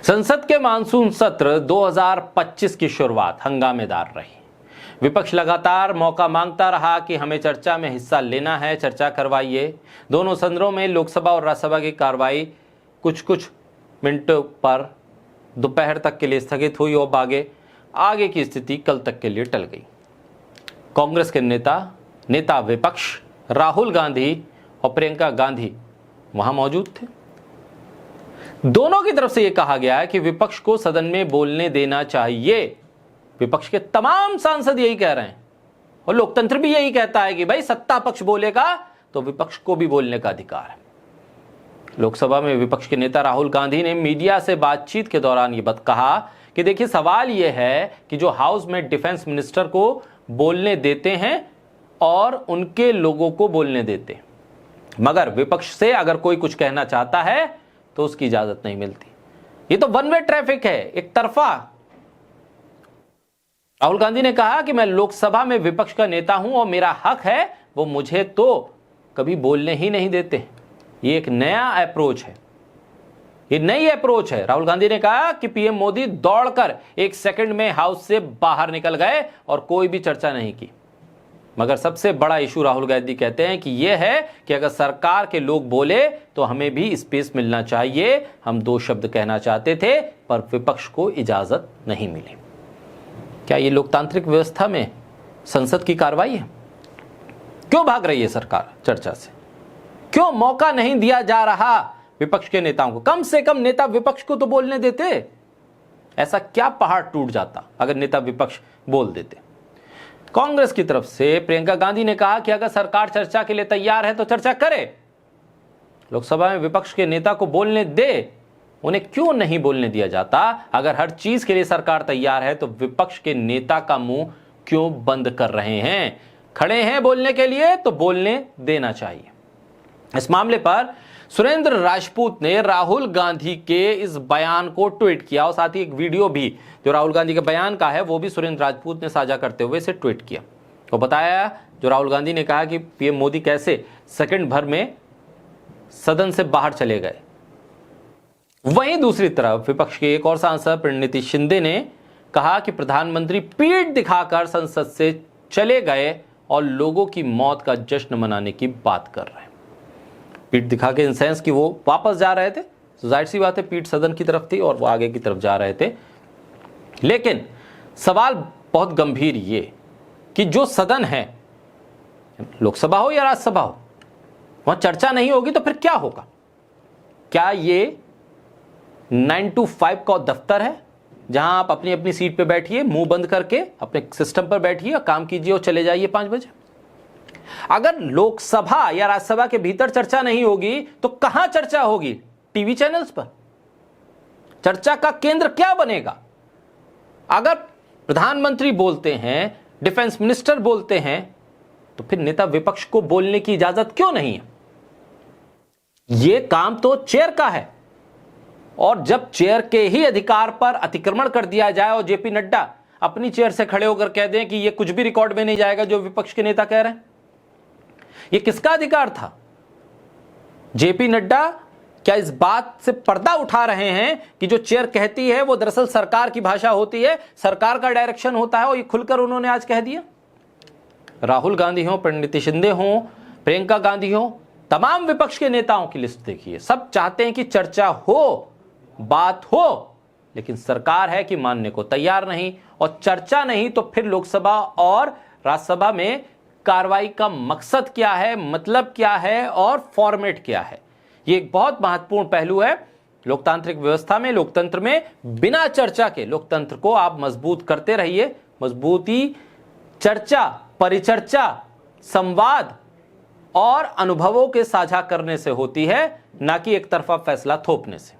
संसद के मानसून सत्र 2025 की शुरुआत हंगामेदार रही। विपक्ष लगातार मौका मांगता रहा कि हमें चर्चा में हिस्सा लेना है, चर्चा करवाइए। दोनों सदनों में लोकसभा और राज्यसभा की कार्रवाई कुछ मिनटों पर दोपहर तक के लिए स्थगित हुई और आगे की स्थिति कल तक के लिए टल गई। कांग्रेस के नेता विपक्ष राहुल गांधी और प्रियंका गांधी वहां मौजूद थे। दोनों की तरफ से यह कहा गया है कि विपक्ष को सदन में बोलने देना चाहिए। विपक्ष के तमाम सांसद यही कह रहे हैं और लोकतंत्र भी यही कहता है कि भाई सत्ता पक्ष बोलेगा तो विपक्ष को भी बोलने का अधिकार है। लोकसभा में विपक्ष के नेता राहुल गांधी ने मीडिया से बातचीत के दौरान ये बात कहा कि देखिए, सवाल यह है कि जो हाउस में डिफेंस मिनिस्टर को बोलने देते हैं और उनके लोगों को बोलने देते, मगर विपक्ष से अगर कोई कुछ कहना चाहता है तो उसकी इजाजत नहीं मिलती। ये तो वन वे ट्रैफिक है, एक तरफा। राहुल गांधी ने कहा कि मैं लोकसभा में विपक्ष का नेता हूं और मेरा हक है, वो मुझे तो कभी बोलने ही नहीं देते। ये एक नया अप्रोच है, ये नई अप्रोच है। राहुल गांधी ने कहा कि पीएम मोदी दौड़कर 1 सेकंड में हाउस से बाहर निकल गए और कोई भी चर्चा नहीं की। मगर सबसे बड़ा इशू राहुल गांधी कहते हैं कि यह है कि अगर सरकार के लोग बोले तो हमें भी स्पेस मिलना चाहिए। हम 2 शब्द कहना चाहते थे पर विपक्ष को इजाजत नहीं मिली। क्या ये लोकतांत्रिक व्यवस्था में संसद की कार्रवाई है? क्यों भाग रही है सरकार चर्चा से? क्यों मौका नहीं दिया जा रहा विपक्ष के नेताओं को? कम से कम नेता विपक्ष को तो बोलने देते। ऐसा क्या पहाड़ टूट जाता अगर नेता विपक्ष बोल देते? कांग्रेस की तरफ से प्रियंका गांधी ने कहा कि अगर सरकार चर्चा के लिए तैयार है तो चर्चा करे। लोकसभा में विपक्ष के नेता को बोलने दे, उन्हें क्यों नहीं बोलने दिया जाता? अगर हर चीज के लिए सरकार तैयार है तो विपक्ष के नेता का मुंह क्यों बंद कर रहे हैं? खड़े हैं बोलने के लिए तो बोलने देना चाहिए। इस मामले पर सुरेंद्र राजपूत ने राहुल गांधी के इस बयान को ट्वीट किया और साथ ही एक वीडियो भी जो राहुल गांधी के बयान का है वो भी सुरेंद्र राजपूत ने साझा करते हुए इसे ट्वीट किया। तो बताया जो राहुल गांधी ने कहा कि पीएम मोदी कैसे सेकंड भर में सदन से बाहर चले गए। वहीं दूसरी तरफ विपक्ष के एक और सांसद प्रणनीति शिंदे ने कहा कि प्रधानमंत्री पीठ दिखाकर संसद से चले गए और लोगों की मौत का जश्न मनाने की बात कर रहे हैं। पीठ दिखा के इन सेंस कि वो वापस जा रहे थे, तो जाहिर सी बात है पीठ सदन की तरफ थी और वो आगे की तरफ जा रहे थे। लेकिन सवाल बहुत गंभीर ये कि जो सदन है, लोकसभा हो या राज्यसभा हो, वहां चर्चा नहीं होगी तो फिर क्या होगा? क्या ये 9 to 5 का दफ्तर है जहां आप अपनी अपनी सीट पे बैठिए, मुंह बंद करके अपने सिस्टम पर बैठिए, काम कीजिए और चले जाइए 5 बजे? अगर लोकसभा या राज्यसभा के भीतर चर्चा नहीं होगी तो कहां चर्चा होगी? टीवी चैनल्स पर? चर्चा का केंद्र क्या बनेगा? अगर प्रधानमंत्री बोलते हैं, डिफेंस मिनिस्टर बोलते हैं, तो फिर नेता विपक्ष को बोलने की इजाजत क्यों नहीं है? यह काम तो चेयर का है और जब चेयर के ही अधिकार पर अतिक्रमण कर दिया जाए और जेपी नड्डा अपनी चेयर से खड़े होकर कह दें कि यह कुछ भी रिकॉर्ड में नहीं जाएगा जो विपक्ष के नेता कह रहे हैं, यह किसका अधिकार था? जेपी नड्डा क्या इस बात से पर्दा उठा रहे हैं कि जो चेयर कहती है वो दरअसल सरकार की भाषा होती है, सरकार का डायरेक्शन होता है, और ये खुलकर उन्होंने आज कह दिया? राहुल गांधी हो, प्रणनीति शिंदे हो, प्रियंका गांधी हो, तमाम विपक्ष के नेताओं की लिस्ट देखिए। सब चाहते हैं कि चर्चा हो, बात हो, लेकिन सरकार है कि मानने को तैयार नहीं। और चर्चा नहीं तो फिर लोकसभा और राज्यसभा में कार्रवाई का मकसद क्या है, मतलब क्या है और फॉर्मेट क्या है? ये एक बहुत महत्वपूर्ण पहलू है लोकतांत्रिक व्यवस्था में, लोकतंत्र में। बिना चर्चा के लोकतंत्र को आप मजबूत करते रहिए। मजबूती चर्चा, परिचर्चा, संवाद और अनुभवों के साझा करने से होती है, ना कि एक तरफा फैसला थोपने से।